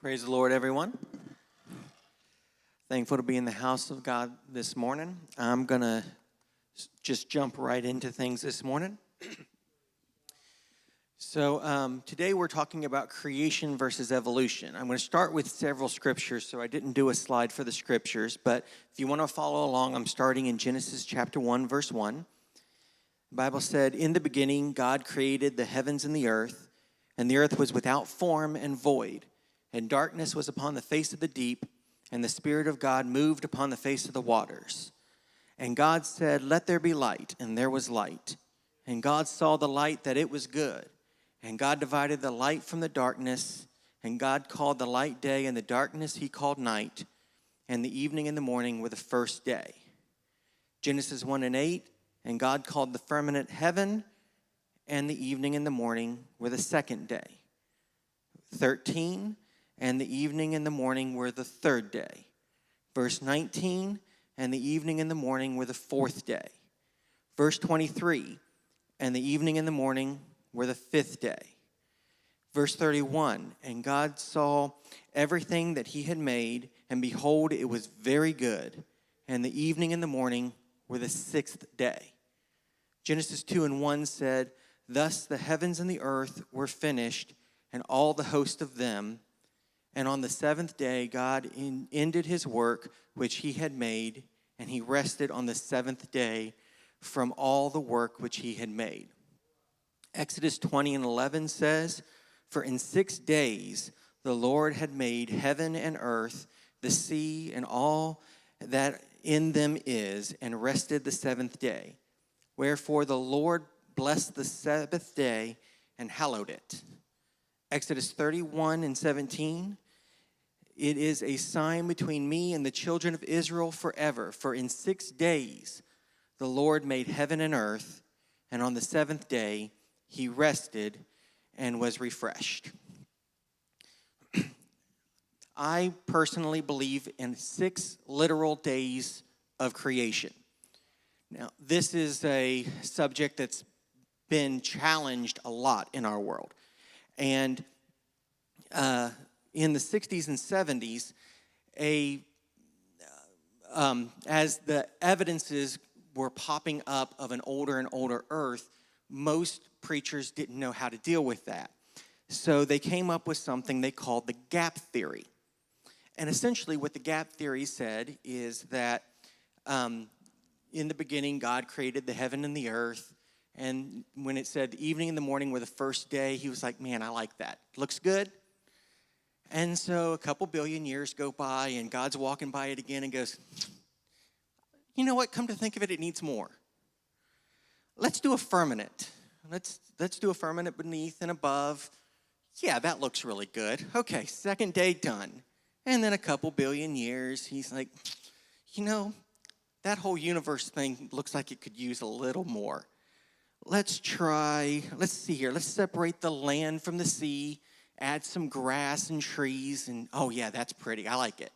Praise the Lord, everyone. Thankful to be in the house of God this morning. I'm going to just jump right into things this morning. So today we're talking about creation versus evolution. I'm going to start with several scriptures, so I didn't do a slide for the scriptures, but if you want to follow along, I'm starting in Genesis chapter 1, verse 1. The Bible said, "In the beginning, God created the heavens and the earth was without form and void. And darkness was upon the face of the deep, and the Spirit of God moved upon the face of the waters. And God said, 'Let there be light,' and there was light. And God saw the light that it was good. And God divided the light from the darkness. And God called the light day, and the darkness he called night. And the evening and the morning were the first day." Genesis 1 and 8, "And God called the firmament heaven, and the evening and the morning were the second day." 13, "And the evening and the morning were the third day." Verse 19, "And the evening and the morning were the fourth day." Verse 23, "And the evening and the morning were the fifth day." Verse 31, "And God saw everything that he had made, and behold, it was very good. And the evening and the morning were the sixth day." Genesis 2 and 1 said, "Thus the heavens and the earth were finished, and all the host of them. And on the seventh day God ended his work which he had made, and he rested on the seventh day from all the work which he had made." Exodus 20 and 11 says, "For in 6 days the Lord had made heaven and earth, the sea, and all that in them is, and rested the seventh day. Wherefore the Lord blessed the Sabbath day and hallowed it." Exodus 31 and 17, "It is a sign between me and the children of Israel forever. For in 6 days the Lord made heaven and earth, and on the seventh day he rested and was refreshed." I personally believe in 6 literal days of creation. Now, this is a subject that's been challenged a lot in our world. And in the 60s and 70s, as the evidences were popping up of an older and older earth, most preachers didn't know how to deal with that. So they came up with something they called the gap theory. And essentially what the gap theory said is that in the beginning, God created the heaven and the earth. And when it said the evening and the morning were the first day, he was like, "Man, I like that. Looks good." And so a couple billion years go by, and God's walking by it again and goes, "You know what? Come to think of it, it needs more. Let's do a firmament. Let's do a firmament beneath and above. Yeah, that looks really good. Okay, second day done." And then a couple billion years, he's like, "You know, that whole universe thing looks like it could use a little more. Let's see here. Let's separate the land from the sea, add some grass and trees, and oh yeah, that's pretty. I like it."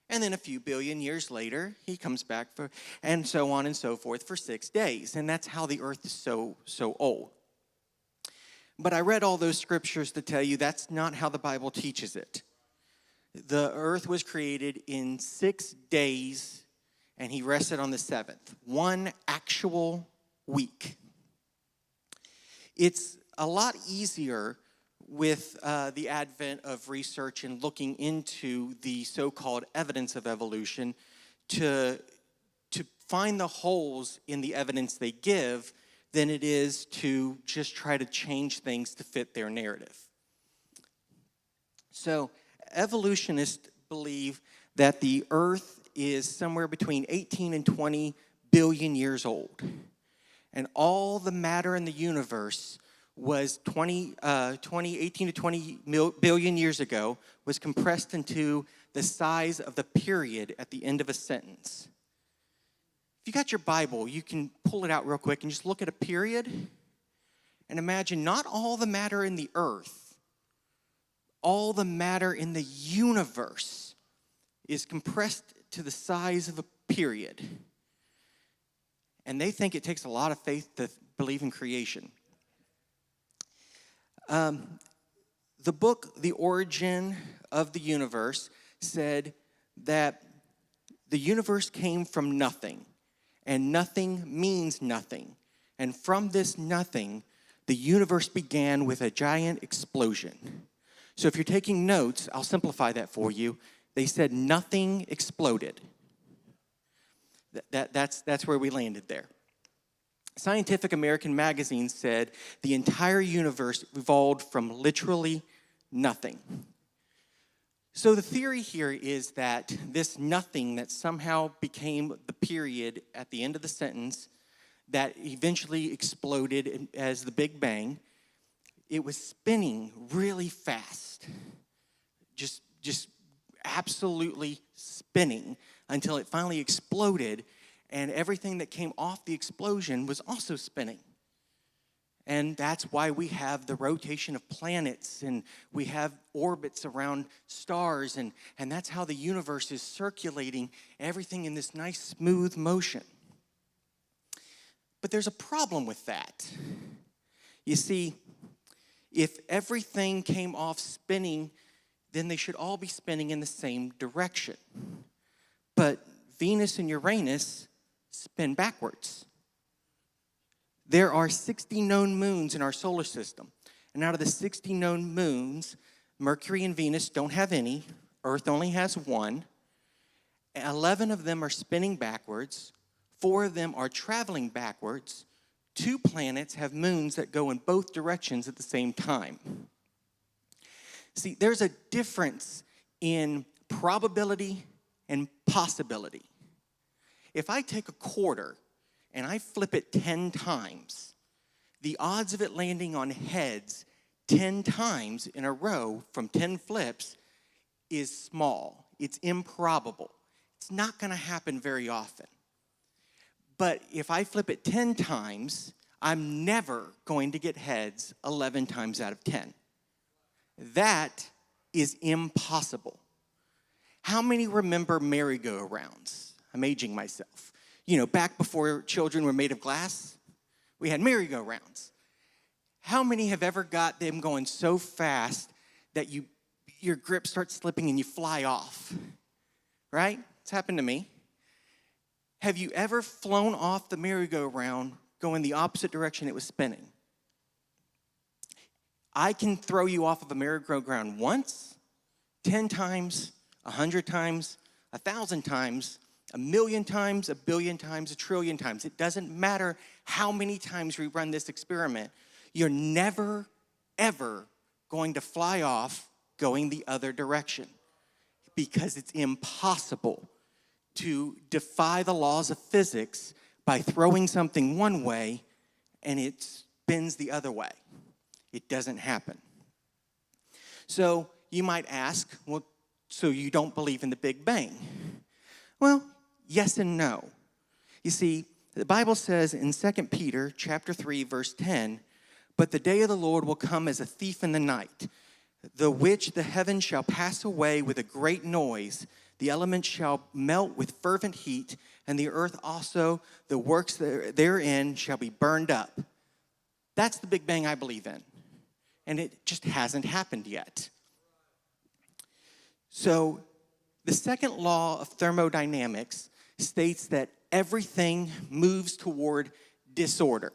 And then a few billion years later, he comes back and so on and so forth for 6 days. And that's how the earth is so old. But I read all those scriptures to tell you that's not how the Bible teaches it. The earth was created in 6 days, and he rested on the seventh. 1 actual week. It's a lot easier with the advent of research and looking into the so-called evidence of evolution to find the holes in the evidence they give than it is to just try to change things to fit their narrative. So evolutionists believe that the earth is somewhere between 18 and 20 billion years old. And all the matter in the universe was 18 to 20 billion years ago, was compressed into the size of the period at the end of a sentence. If you got your Bible, you can pull it out real quick and just look at a period and imagine not all the matter in the earth, all the matter in the universe is compressed to the size of a period. And they think it takes a lot of faith to believe in creation. The book, The Origin of the universe said that the universe came from nothing, and nothing means nothing. And from this nothing, the universe began with a giant explosion. So if you're taking notes, I'll simplify that for you. They said nothing exploded. That's where we landed there. Scientific American magazine said the entire universe evolved from literally nothing. So the theory here is that this nothing that somehow became the period at the end of the sentence that eventually exploded as the Big Bang, it was spinning really fast. Just absolutely spinning until it finally exploded, and everything that came off the explosion was also spinning. And that's why we have the rotation of planets, and we have orbits around stars, and that's how the universe is circulating everything in this nice smooth motion. But there's a problem with that. You see, if everything came off spinning, then they should all be spinning in the same direction. But Venus and Uranus spin backwards. There are 60 known moons in our solar system. And out of the 60 known moons, Mercury and Venus don't have any. Earth only has one. 11 of them are spinning backwards. 4 of them are traveling backwards. 2 planets have moons that go in both directions at the same time. See, there's a difference in probability and possibility. If I take a quarter and I flip it 10 times, the odds of it landing on heads 10 times in a row from 10 flips is small. It's improbable. It's not going to happen very often. But if I flip it 10 times, I'm never going to get heads 11 times out of 10. That is impossible. How many remember merry-go-rounds? I'm aging myself. You know, back before children were made of glass, we had merry-go-rounds. How many have ever got them going so fast that your grip starts slipping and you fly off? Right? It's happened to me. Have you ever flown off the merry-go-round going the opposite direction it was spinning? I can throw you off of a merry-go-round once, 10 times, 100 times, 1,000 times, 1,000,000 times, 1,000,000,000 times, 1,000,000,000,000 times. It doesn't matter how many times we run this experiment. You're never, ever going to fly off going the other direction because it's impossible to defy the laws of physics by throwing something one way and it spins the other way. It doesn't happen. So you might ask, well, so you don't believe in the Big Bang? Well, yes and no. You see, the Bible says in 2 Peter chapter 3, verse 10, "But the day of the Lord will come as a thief in the night, the which the heavens shall pass away with a great noise, the elements shall melt with fervent heat, and the earth also, the works therein shall be burned up." That's the Big Bang I believe in. And it just hasn't happened yet. So the second law of thermodynamics states that everything moves toward disorder.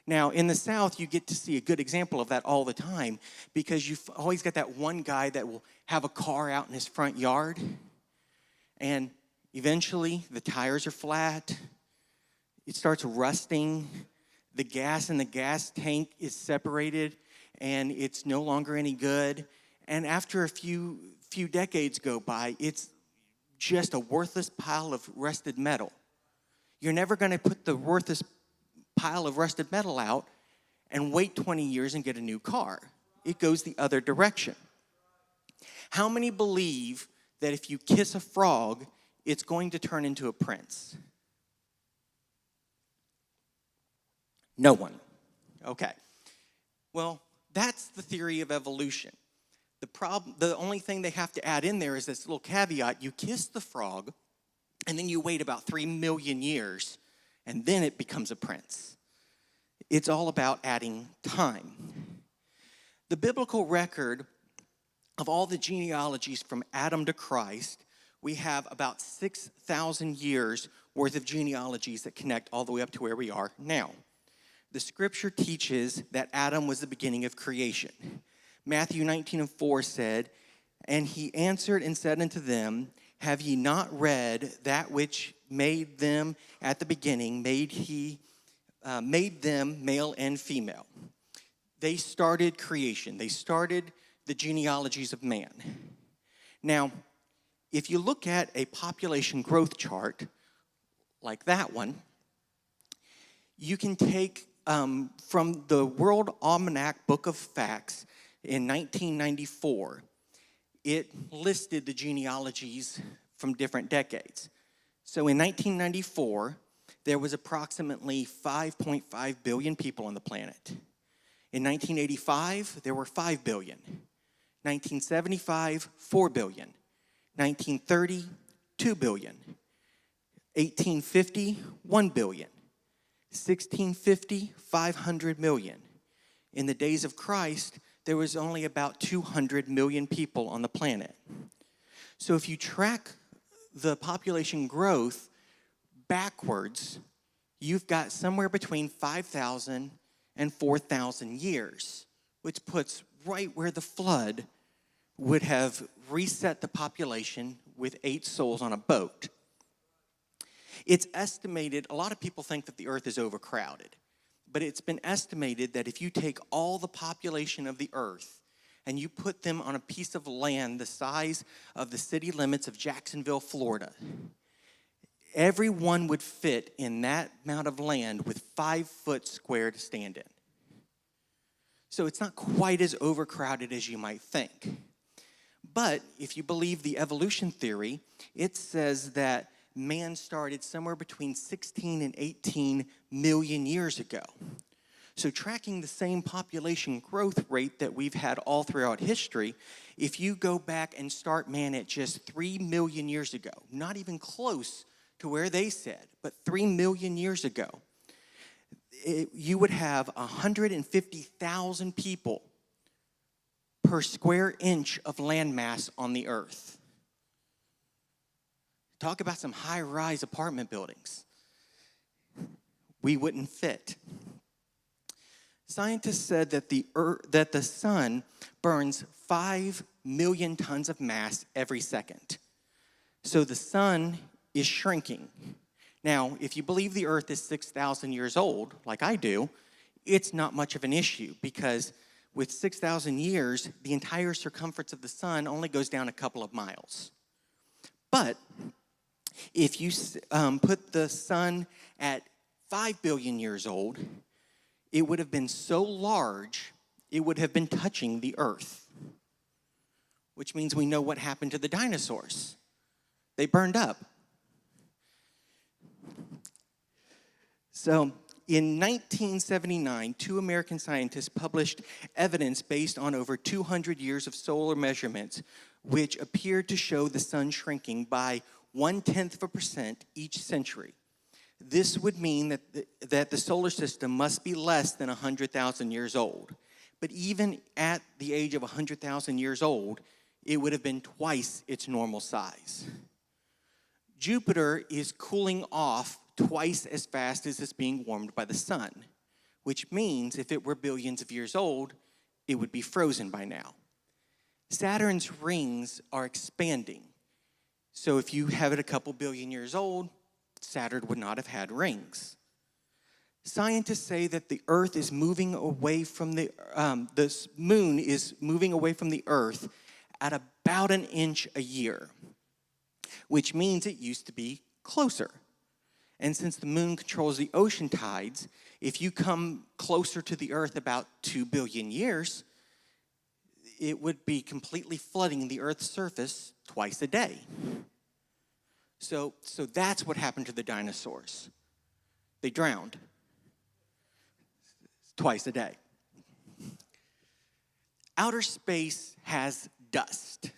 Now, in the South, you get to see a good example of that all the time because you've always got that one guy that will have a car out in his front yard, and eventually the tires are flat, it starts rusting, the gas in the gas tank is separated, and it's no longer any good. And after a few decades go by, it's just a worthless pile of rusted metal. You're never going to put the worthless pile of rusted metal out and wait 20 years and get a new car. It goes the other direction. How many believe that if you kiss a frog, it's going to turn into a prince? No one. Okay. Well, that's the theory of evolution. The only thing they have to add in there is this little caveat. You kiss the frog, and then you wait about 3 million years, and then it becomes a prince. It's all about adding time. The biblical record of all the genealogies from Adam to Christ, we have about 6,000 years worth of genealogies that connect all the way up to where we are now. The scripture teaches that Adam was the beginning of creation. Matthew 19:4 said, "And he answered and said unto them, Have ye not read that which made them at the beginning, made them male and female?" They started creation. They started the genealogies of man. Now, if you look at a population growth chart like that one, you can take from the World Almanac Book of Facts in 1994, it listed the genealogies from different decades. So in 1994, there was approximately 5.5 billion people on the planet. In 1985, there were 5 billion. 1975, 4 billion. 1930, 2 billion. 1850, 1 billion. 1650, 500 million. In the days of Christ, there was only about 200 million people on the planet. So if you track the population growth backwards, you've got somewhere between 5,000 and 4,000 years, which puts right where the flood would have reset the population with 8 souls on a boat. It's estimated, a lot of people think that the earth is overcrowded, but it's been estimated that if you take all the population of the earth and you put them on a piece of land the size of the city limits of Jacksonville, Florida, everyone would fit in that amount of land with 5 foot square to stand in. So it's not quite as overcrowded as you might think. But if you believe the evolution theory, it says that man started somewhere between 16 and 18 million years ago. So tracking the same population growth rate that we've had all throughout history, if you go back and start man at just 3 million years ago, not even close to where they said, but 3 million years ago, you would have 150,000 people per square inch of landmass on the earth. Talk about some high-rise apartment buildings. We wouldn't fit. Scientists said that the sun burns 5 million tons of mass every second. So the sun is shrinking. Now, if you believe the earth is 6,000 years old, like I do, it's not much of an issue because with 6,000 years, the entire circumference of the sun only goes down a couple of miles. But if you put the sun at 5 billion years old, it would have been so large, it would have been touching the earth, which means we know what happened to the dinosaurs. They burned up. So in 1979, 2 American scientists published evidence based on over 200 years of solar measurements, which appeared to show the sun shrinking by 0.1% each century. This would mean that the solar system must be less than 100,000 years old. But even at the age of 100,000 years old, it would have been twice its normal size. Jupiter is cooling off twice as fast as it's being warmed by the sun, which means if it were billions of years old, it would be frozen by now. Saturn's rings are expanding. So if you have it a couple billion years old, Saturn would not have had rings. Scientists say that the Earth is moving away from the moon is moving away from the Earth at about 1 inch a year, which means it used to be closer. And since the moon controls the ocean tides, if you come closer to the Earth about 2 billion years, it would be completely flooding the Earth's surface twice a day. So that's what happened to the dinosaurs. They drowned twice a day. Outer space has dust.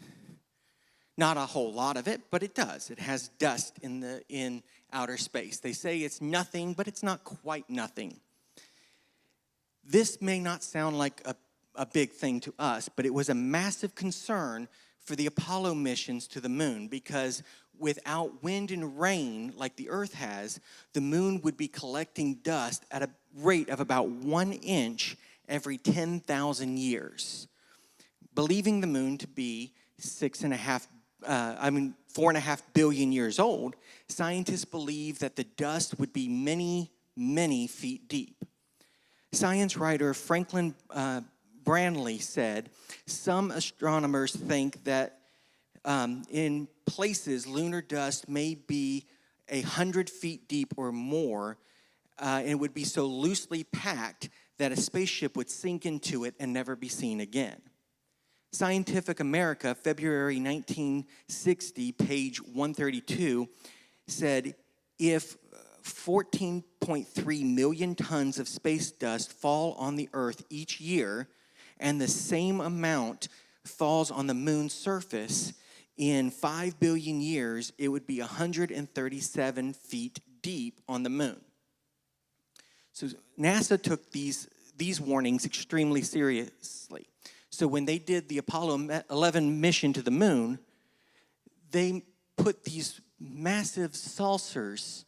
Not a whole lot of it, but it does. It has dust in outer space. They say it's nothing, but it's not quite nothing. This may not sound like a big thing to us, but it was a massive concern for the Apollo missions to the moon, because without wind and rain like the Earth has, the moon would be collecting dust at a rate of about 1 inch every 10,000 years. Believing the moon to be 4.5 billion years old, scientists believe that the dust would be many, many feet deep. Science writer Franklin Brandley said, some astronomers think that in places lunar dust may be 100 feet deep or more, and it would be so loosely packed that a spaceship would sink into it and never be seen again. Scientific America, February 1960, page 132, said if 14.3 million tons of space dust fall on the Earth each year, and the same amount falls on the moon's surface, in 5 billion years, it would be 137 feet deep on the moon. So NASA took these warnings extremely seriously. So when they did the Apollo 11 mission to the moon, they put these massive saucers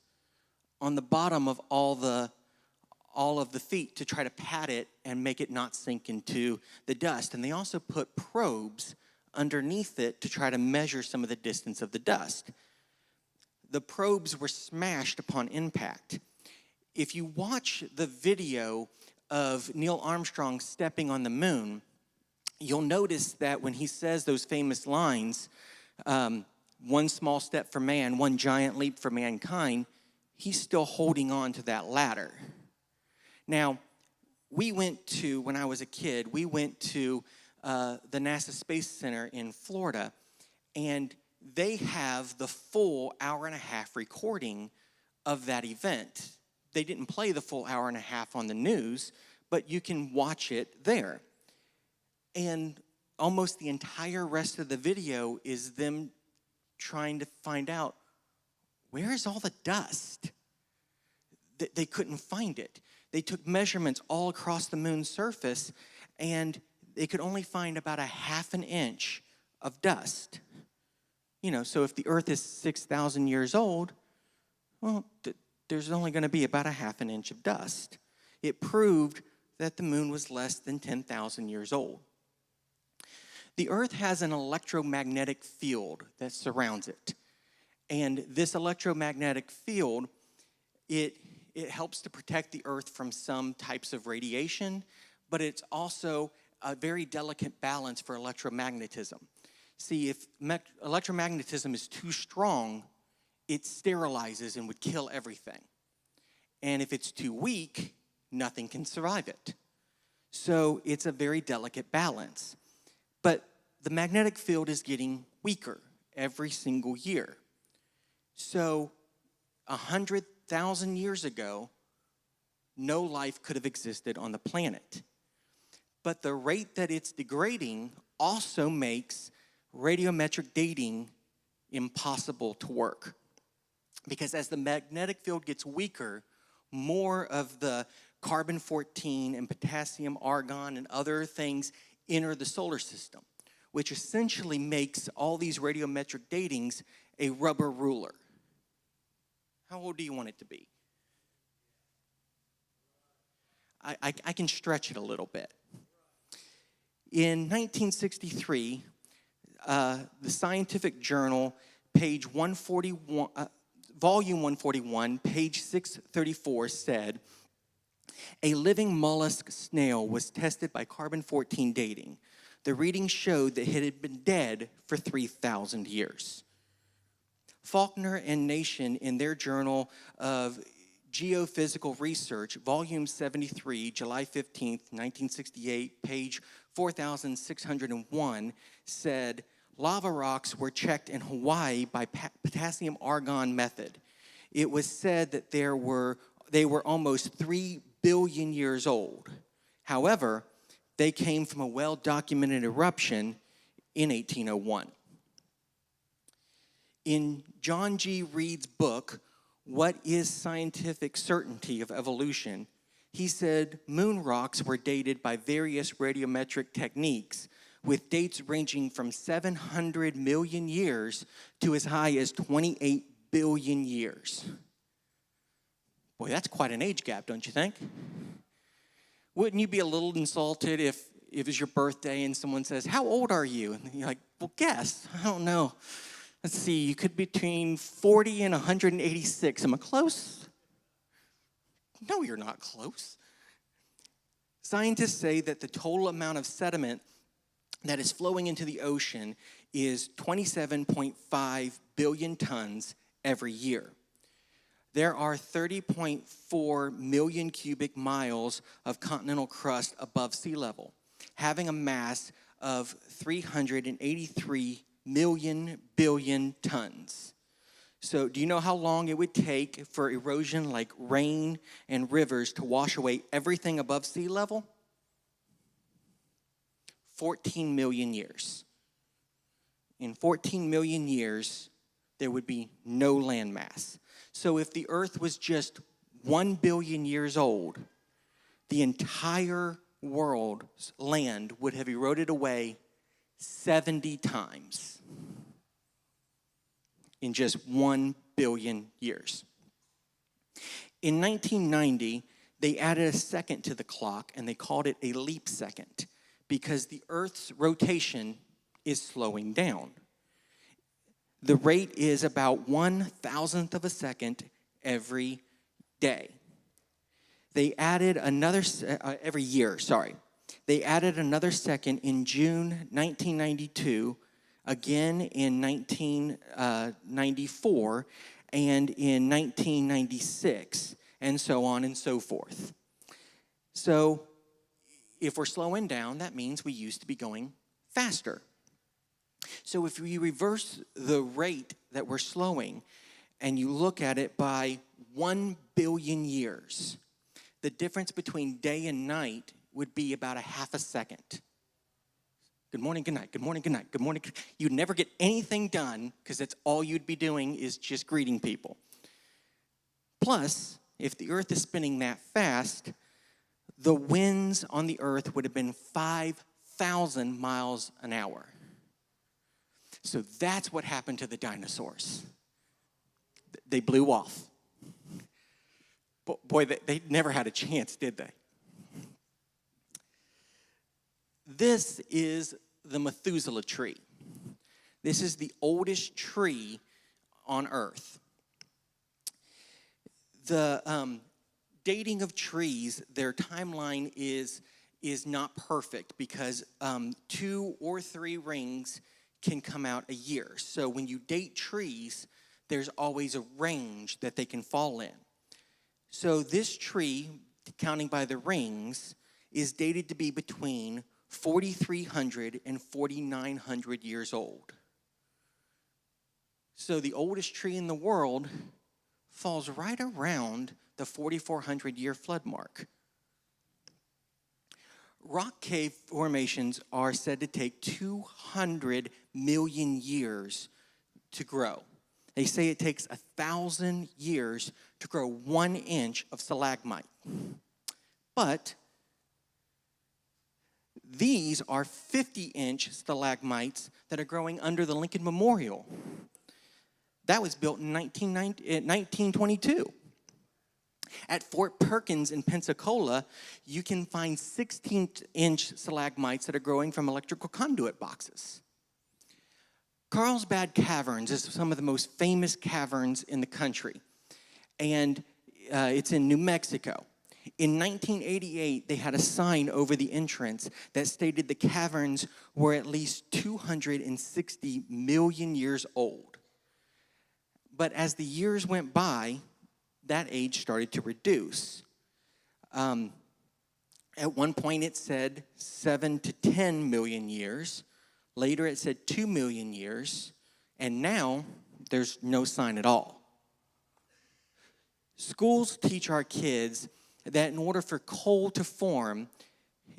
on the bottom of all of the feet to try to pad it and make it not sink into the dust. And they also put probes underneath it to try to measure some of the distance of the dust. The probes were smashed upon impact. If you watch the video of Neil Armstrong stepping on the moon, you'll notice that when he says those famous lines, one small step for man, one giant leap for mankind, he's still holding on to that ladder. Now, when I was a kid, we went to the NASA Space Center in Florida, and they have the full hour-and-a-half recording of that event. They didn't play the full hour and a half on the news, but you can watch it there. And almost the entire rest of the video is them trying to find out, where is all the dust? They couldn't find it. They took measurements all across the moon's surface, and they could only find about 1/2 inch of dust. So if the Earth is 6,000 years old, well, there's only going to be about 1/2 inch of dust. It proved that the moon was less than 10,000 years old. The Earth has an electromagnetic field that surrounds it. And this electromagnetic field, it helps to protect the Earth from some types of radiation, but it's also a very delicate balance for electromagnetism. See, if electromagnetism is too strong, it sterilizes and would kill everything. And if it's too weak, nothing can survive it. So it's a very delicate balance. But the magnetic field is getting weaker every single year. So 100,000 years ago, no life could have existed on the planet. But the rate that it's degrading also makes radiometric dating impossible to work. Because as the magnetic field gets weaker, more of the carbon-14 and potassium, argon, and other things enter the solar system, which essentially makes all these radiometric datings a rubber ruler. How old do you want it to be? I can stretch it a little bit. In 1963, the scientific journal, page 141, volume 141, page 634 said, a living mollusk snail was tested by carbon-14 dating. The reading showed that it had been dead for 3,000 years. Faulkner and Nation, in their Journal of Geophysical Research, volume 73, July 15th, 1968, page 4601, said, lava rocks were checked in Hawaii by potassium argon method. It was said that they were almost 3 billion years old. However, they came from a well-documented eruption in 1801. In John G. Reed's book, What is Scientific Certainty of Evolution?, He said moon rocks were dated by various radiometric techniques, with dates ranging from 700 million years to as high as 28 billion years. Boy, that's quite an age gap, don't you think? Wouldn't you be a little insulted if it was your birthday and someone says, "How old are you?" And you're like, "Well, guess. I don't know. Let's see, you could be between 40 and 186. Am I close?" No, you're not close. Scientists say that the total amount of sediment that is flowing into the ocean is 27.5 billion tons every year. There are 30.4 million cubic miles of continental crust above sea level, having a mass of 383 billion tons. So do you know how long it would take for erosion like rain and rivers to wash away everything above sea level? 14 million years. In 14 million years, there would be no landmass. So if the earth was just 1 billion years old, the entire world's land would have eroded away 70 times in just 1 billion years. In 1990, they added a second to the clock, and they called it a leap second, because the Earth's rotation is slowing down. The rate is about 1,000th of a second every day. They added another, every year, sorry. They added another second in June 1992, again in 1994, and in 1996, and so on and so forth. So if we're slowing down, that means we used to be going faster. So if we reverse the rate that we're slowing and you look at it by 1 billion years, the difference between day and night would be about a half a second. Good morning, good night, good morning, good night, good morning. You'd never get anything done because that's all you'd be doing is just greeting people. Plus, if the earth is spinning that fast, the winds on the earth would have been 5,000 miles an hour. So that's what happened to the dinosaurs. They blew off. Boy, they never had a chance, did they? This is the Methuselah tree. This is the oldest tree on earth. The dating of trees, their timeline is not perfect because 2 or 3 rings can come out a year. So when you date trees, there's always a range that they can fall in. So this tree, counting by the rings, is dated to be between 4,300 and 4,900 years old. So the oldest tree in the world falls right around the 4,400 year flood mark. Rock cave formations are said to take 200 million years to grow. They say it takes 1,000 years to grow 1 inch of stalagmite. But these are 50-inch stalagmites that are growing under the Lincoln Memorial. That was built in 1922. At Fort Perkins in Pensacola, you can find 16-inch stalagmites that are growing from electrical conduit boxes. Carlsbad Caverns is some of the most famous caverns in the country, and it's in New Mexico. In 1988, they had a sign over the entrance that stated the caverns were at least 260 million years old. But as the years went by, that age started to reduce. At one point, it said 7 to 10 million years. Later, it said 2 million years. And now, there's no sign at all. Schools teach our kids that in order for coal to form,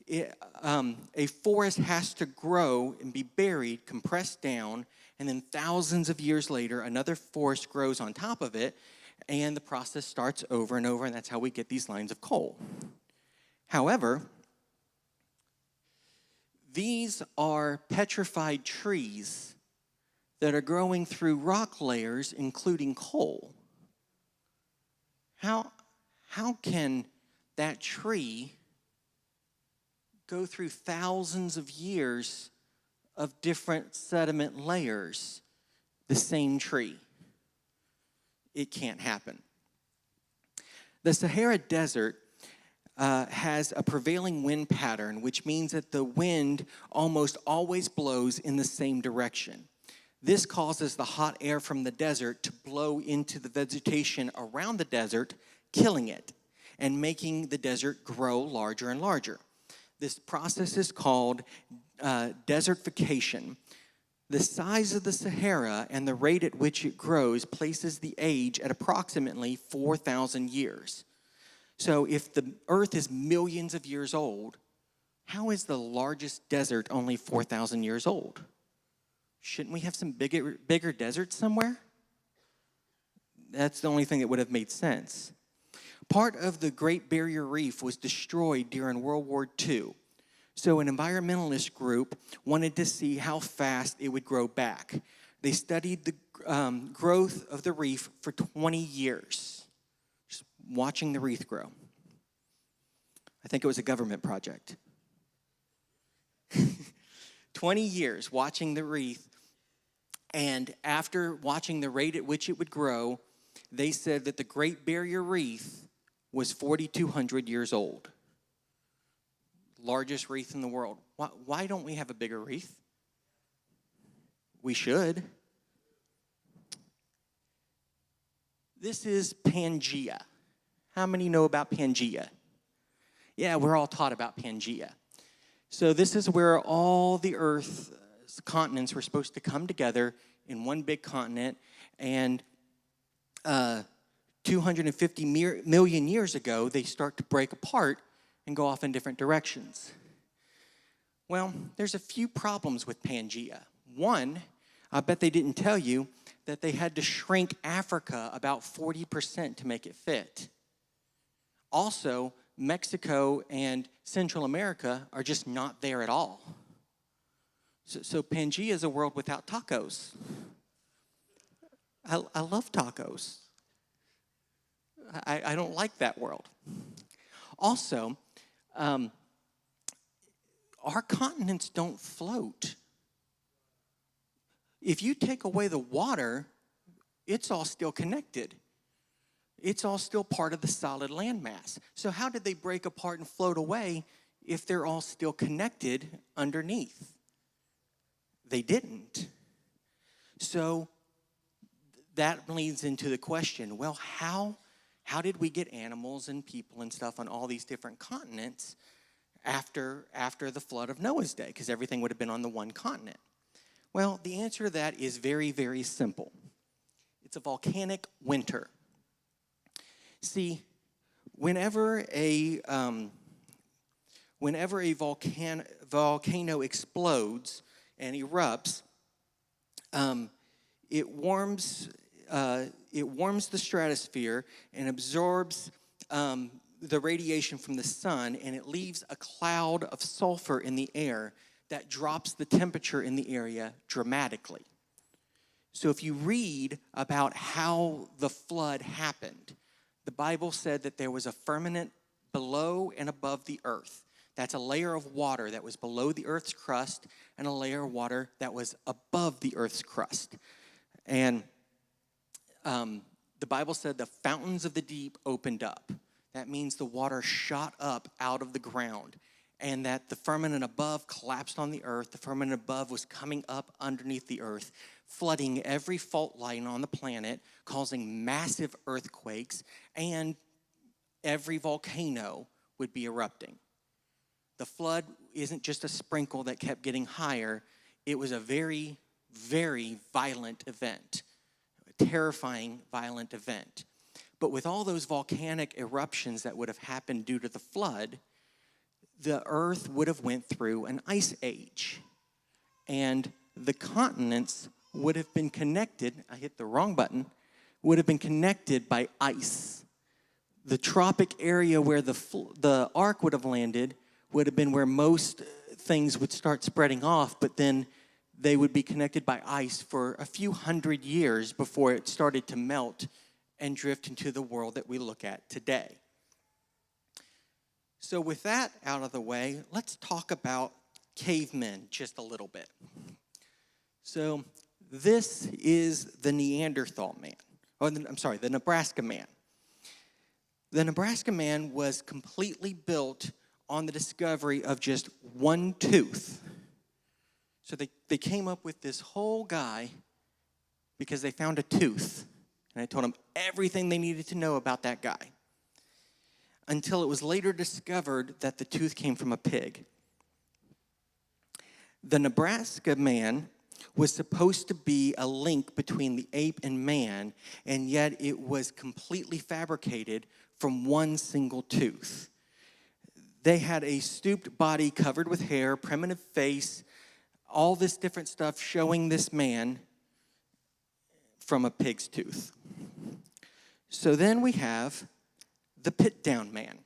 a forest has to grow and be buried, compressed down, and then thousands of years later, another forest grows on top of it, and the process starts over and over, and that's how we get these lines of coal. However, these are petrified trees that are growing through rock layers, including coal. How can that tree go through thousands of years of different sediment layers, the same tree? It can't happen. The Sahara Desert has a prevailing wind pattern, which means that the wind almost always blows in the same direction. This causes the hot air from the desert to blow into the vegetation around the desert, killing it and making the desert grow larger and larger. This process is called desertification. The size of the Sahara and the rate at which it grows places the age at approximately 4,000 years. So if the earth is millions of years old, how is the largest desert only 4,000 years old? Shouldn't we have some bigger deserts somewhere? That's the only thing that would have made sense. Part of the Great Barrier Reef was destroyed during World War II. So an environmentalist group wanted to see how fast it would grow back. They studied the growth of the reef for 20 years, just watching the reef grow. I think it was a government project. 20 years watching the reef, and after watching the rate at which it would grow, they said that the Great Barrier Reef was 4,200 years old. Largest reef in the world. Why don't we have a bigger reef? We should. This is Pangaea. How many know about Pangaea? Yeah, we're all taught about Pangaea. So this is where all the Earth's continents were supposed to come together in one big continent, and 250 million years ago, they start to break apart and go off in different directions. Well, there's a few problems with Pangaea. One, I bet they didn't tell you that they had to shrink Africa about 40% to make it fit. Also, Mexico and Central America are just not there at all. So Pangaea is a world without tacos. I love tacos. I don't like that world. Also, our continents don't float. If you take away the water, it's all still connected. It's all still part of the solid landmass. So how did they break apart and float away if they're all still connected underneath? They didn't. So that leads into the question, well, how did we get animals and people and stuff on all these different continents after the flood of Noah's day? Because everything would have been on the one continent. Well, the answer to that is very, very simple. It's a volcanic winter. See, whenever a volcano explodes and erupts, it warms the stratosphere and absorbs the radiation from the sun, and it leaves a cloud of sulfur in the air that drops the temperature in the area dramatically. So if you read about how the flood happened, the Bible said that there was a firmament below and above the earth. That's a layer of water that was below the earth's crust and a layer of water that was above the earth's crust. And the Bible said the fountains of the deep opened up. That means the water shot up out of the ground, and that the firmament above collapsed on the earth. The firmament above was coming up underneath the earth, flooding every fault line on the planet, causing massive earthquakes, and every volcano would be erupting. The flood isn't just a sprinkle that kept getting higher. It was a very, very violent event, a terrifying, violent event. But with all those volcanic eruptions that would have happened due to the flood, the earth would have went through an ice age. And the continents would have been connected, I hit the wrong button, would have been connected by ice. The tropic area where the ark would have landed would have been where most things would start spreading off, but then they would be connected by ice for a few hundred years before it started to melt and drift into the world that we look at today. So with that out of the way, let's talk about cavemen just a little bit. So this is the Neanderthal man, the Nebraska man. The Nebraska man was completely built on the discovery of just one tooth. So they came up with this whole guy because they found a tooth. And I told them everything they needed to know about that guy. Until it was later discovered that the tooth came from a pig. The Nebraska man was supposed to be a link between the ape and man, and yet it was completely fabricated from one single tooth. They had a stooped body covered with hair, primitive face, all this different stuff showing this man from a pig's tooth. So then we have the Piltdown man.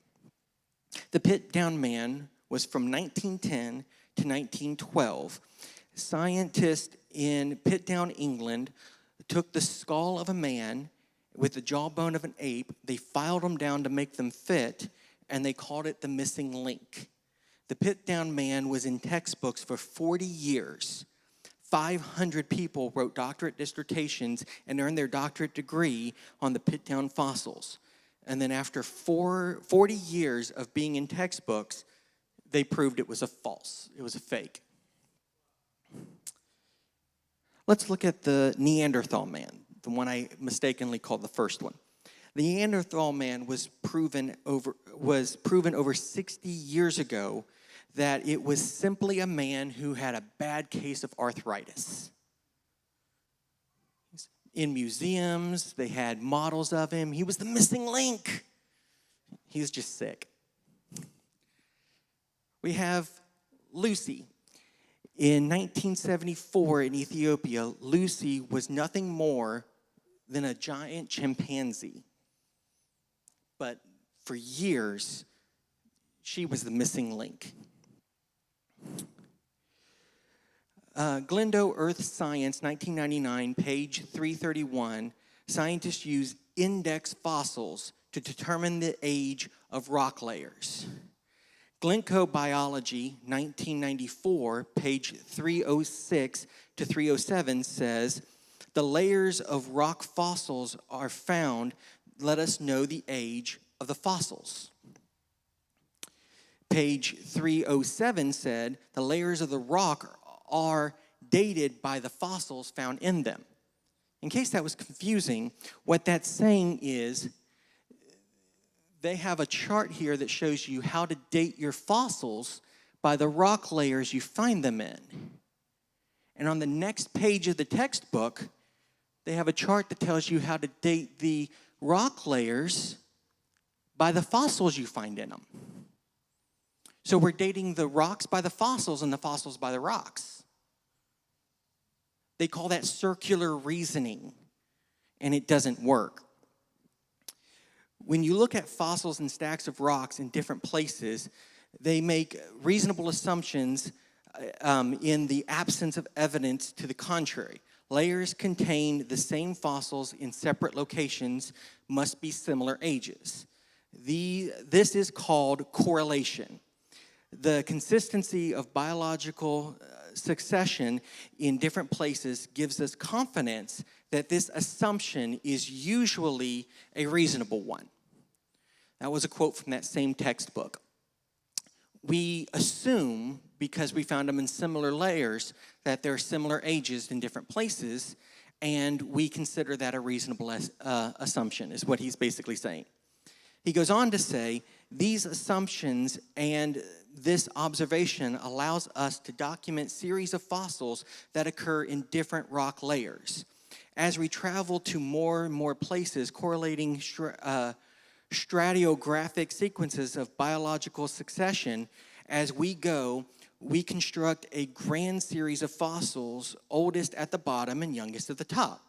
The Piltdown man was from 1910 to 1912. Scientists in Piltdown, England, took the skull of a man with the jawbone of an ape. They filed them down to make them fit, and they called it the missing link. The Piltdown man was in textbooks for 40 years. 500 people wrote doctorate dissertations and earned their doctorate degree on the Piltdown fossils. And then after 40 years of being in textbooks, they proved it was a fake. Let's look at the Neanderthal man, the one I mistakenly called the first one. The Neanderthal man was proven over 60 years ago that it was simply a man who had a bad case of arthritis. In museums, they had models of him. He was the missing link. He was just sick. We have Lucy. In 1974 in Ethiopia, Lucy was nothing more than a giant chimpanzee. But for years, she was the missing link. Glendo Earth Science, 1999, page 331, scientists use index fossils to determine the age of rock layers. Glencoe Biology, 1994, page 306 to 307 says, the layers of rock fossils are found, let us know the age of the fossils. Page 307 said, the layers of the rock are dated by the fossils found in them. In case that was confusing, what that's saying is they have a chart here that shows you how to date your fossils by the rock layers you find them in. And on the next page of the textbook, they have a chart that tells you how to date the rock layers by the fossils you find in them. So we're dating the rocks by the fossils and the fossils by the rocks. They call that circular reasoning, and it doesn't work. When you look at fossils and stacks of rocks in different places, they make reasonable assumptions in the absence of evidence to the contrary. Layers contain the same fossils in separate locations, must be similar ages. This is called correlation. The consistency of biological succession in different places gives us confidence that this assumption is usually a reasonable one. That was a quote from that same textbook. We assume, because we found them in similar layers, that they're similar ages in different places, and we consider that a reasonable assumption, is what he's basically saying. He goes on to say, these assumptions and this observation allows us to document series of fossils that occur in different rock layers. As we travel to more and more places, correlating stratigraphic sequences of biological succession, as we go, we construct a grand series of fossils, oldest at the bottom and youngest at the top.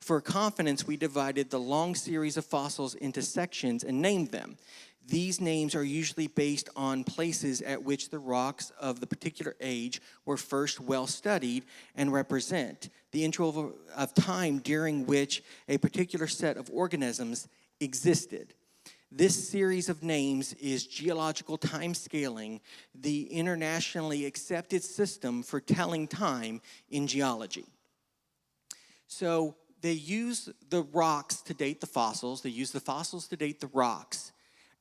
For confidence, we divided the long series of fossils into sections and named them. These names are usually based on places at which the rocks of the particular age were first well studied and represent the interval of time during which a particular set of organisms existed. This series of names is geological time scaling, the internationally accepted system for telling time in geology. So they use the rocks to date the fossils, they use the fossils to date the rocks,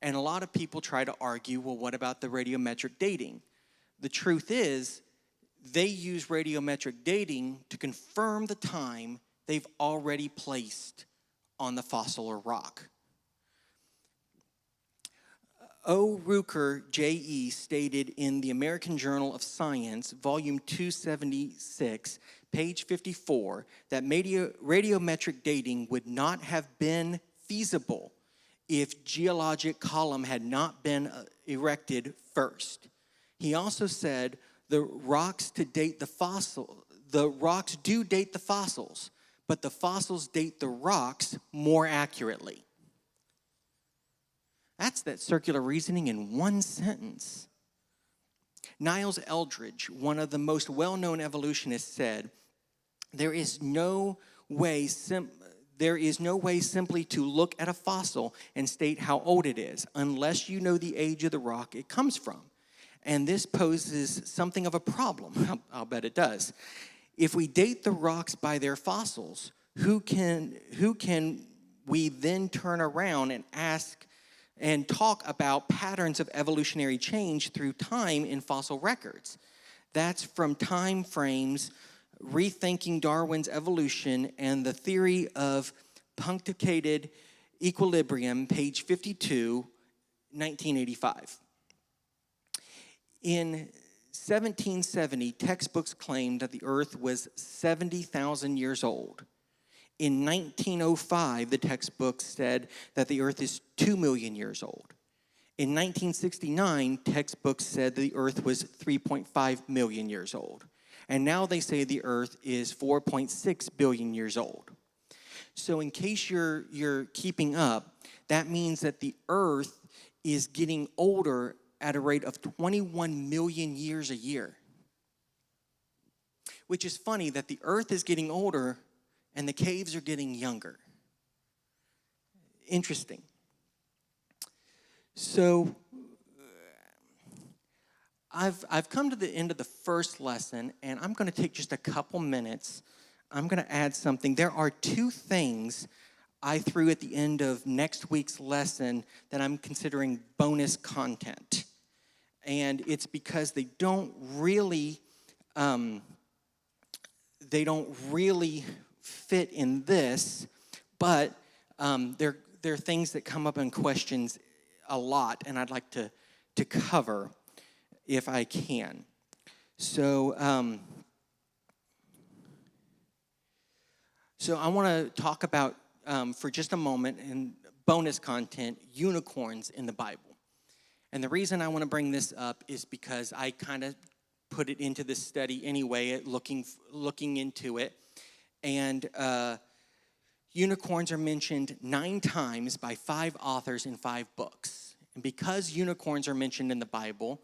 and a lot of people try to argue, well, what about the radiometric dating? The truth is, they use radiometric dating to confirm the time they've already placed on the fossil or rock. O. Rucker, J.E., stated in the American Journal of Science, volume 276, page 54, that radiometric dating would not have been feasible if geologic column had not been erected first. He also said the rocks do date the fossils, but the fossils date the rocks more accurately. That's that circular reasoning in one sentence. Niles Eldredge, one of the most well-known evolutionists, said, there is no way simply to look at a fossil and state how old it is, unless you know the age of the rock it comes from. And this poses something of a problem. I'll bet it does. If we date the rocks by their fossils, who can we then turn around and ask and talk about patterns of evolutionary change through time in fossil records? That's from Time Frames, Rethinking Darwin's Evolution, and the Theory of Punctuated Equilibrium, page 52, 1985. In 1770, textbooks claimed that the Earth was 70,000 years old. In 1905, the textbook said that the Earth is 2 million years old. In 1969, textbooks said the Earth was 3.5 million years old. And now they say the Earth is 4.6 billion years old. So in case you're keeping up, that means that the Earth is getting older at a rate of 21 million years a year. Which is funny that the Earth is getting older and the caves are getting younger. Interesting. So I've come to the end of the first lesson, and I'm going to take just a couple minutes. I'm going to add something. There are two things I threw at the end of next week's lesson that I'm considering bonus content. And it's because they don't really fit in this, but they're things that come up in questions a lot, and I'd like to cover if I can. So I want to talk about, for just a moment, in bonus content, unicorns in the Bible. And the reason I want to bring this up is because I kind of put it into this study anyway, looking into it. And unicorns are mentioned 9 times by 5 authors in 5 books. And because unicorns are mentioned in the Bible,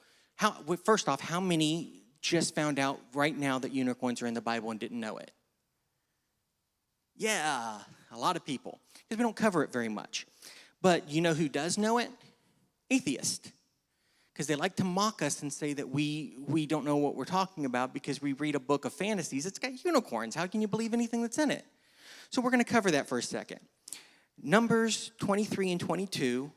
first off, how many just found out right now that unicorns are in the Bible and didn't know it? Yeah, a lot of people, because we don't cover it very much. But you know who does know it? Atheists. Because they like to mock us and say that we don't know what we're talking about because we read a book of fantasies. It's got unicorns. How can you believe anything that's in it? So we're going to cover that for a second. Numbers 23 and 22,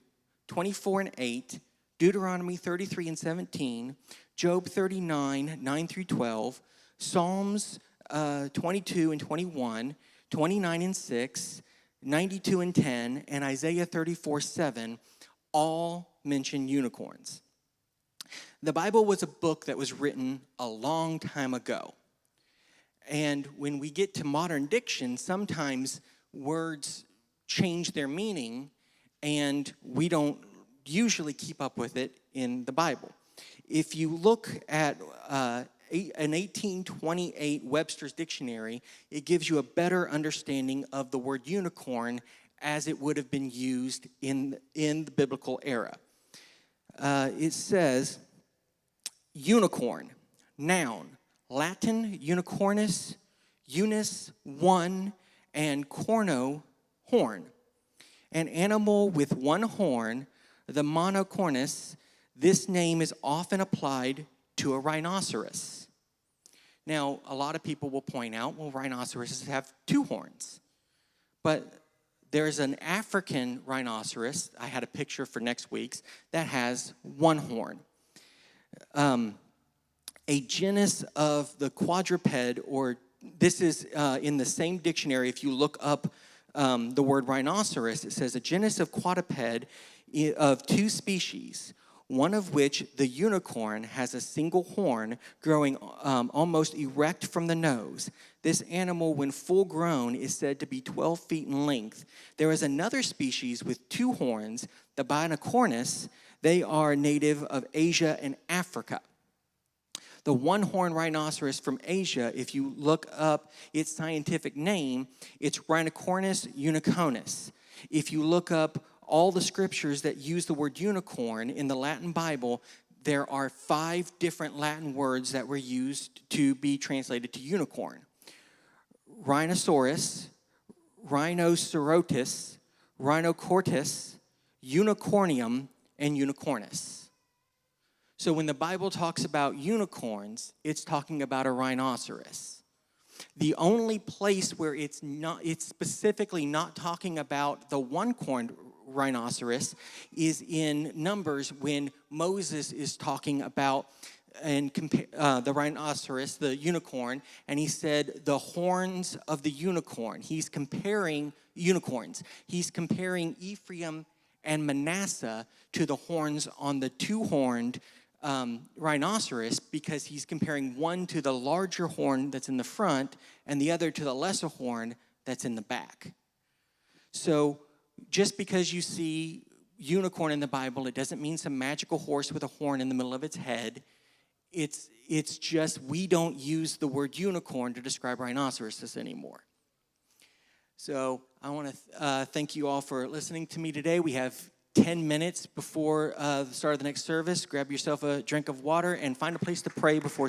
24 and 8, Deuteronomy 33 and 17, Job 39, 9 through 12, Psalms 22 and 21, 29 and 6, 92 and 10, and Isaiah 34, 7 all mention unicorns. The Bible was a book that was written a long time ago. And when we get to modern diction, sometimes words change their meaning, and we don't usually keep up with it in the Bible. If you look at an 1828 Webster's Dictionary, it gives you a better understanding of the word unicorn as it would have been used in the biblical era. It says, unicorn, noun, Latin unicornus, unus, one, and corno, horn. An animal with one horn, the monocornus. This name is often applied to a rhinoceros. Now, a lot of people will point out, well, rhinoceroses have two horns. But there's an African rhinoceros, I had a picture for next week's, that has one horn. A genus of the quadruped, or this is in the same dictionary, if you look up the word rhinoceros, it says a genus of quadruped of two species, one of which, the unicorn, has a single horn growing almost erect from the nose. This animal, when full grown, is said to be 12 feet in length. There is another species with two horns, the Binocornus. They are native of Asia and Africa. The one-horned rhinoceros from Asia, if you look up its scientific name, it's Rhinocornis unicornis. If you look up all the scriptures that use the word unicorn in the Latin Bible, there are 5 different Latin words that were used to be translated to unicorn. Rhinoceros, Rhinocerotis, Rhinocortis, Unicornium, and Unicornus. So when the Bible talks about unicorns, it's talking about a rhinoceros. The only place where it's specifically not talking about the one-horned rhinoceros is in Numbers, when Moses is talking about the rhinoceros, the unicorn, and he said the horns of the unicorn. He's comparing unicorns. He's comparing Ephraim and Manasseh to the horns on the two-horned rhinoceros, because he's comparing one to the larger horn that's in the front and the other to the lesser horn that's in the back. So just because you see unicorn in the Bible, it doesn't mean some magical horse with a horn in the middle of its head. It's just we don't use the word unicorn to describe rhinoceroses anymore. So I want to thank you all for listening to me today. We have 10 minutes before the start of the next service. Grab yourself a drink of water and find a place to pray before service.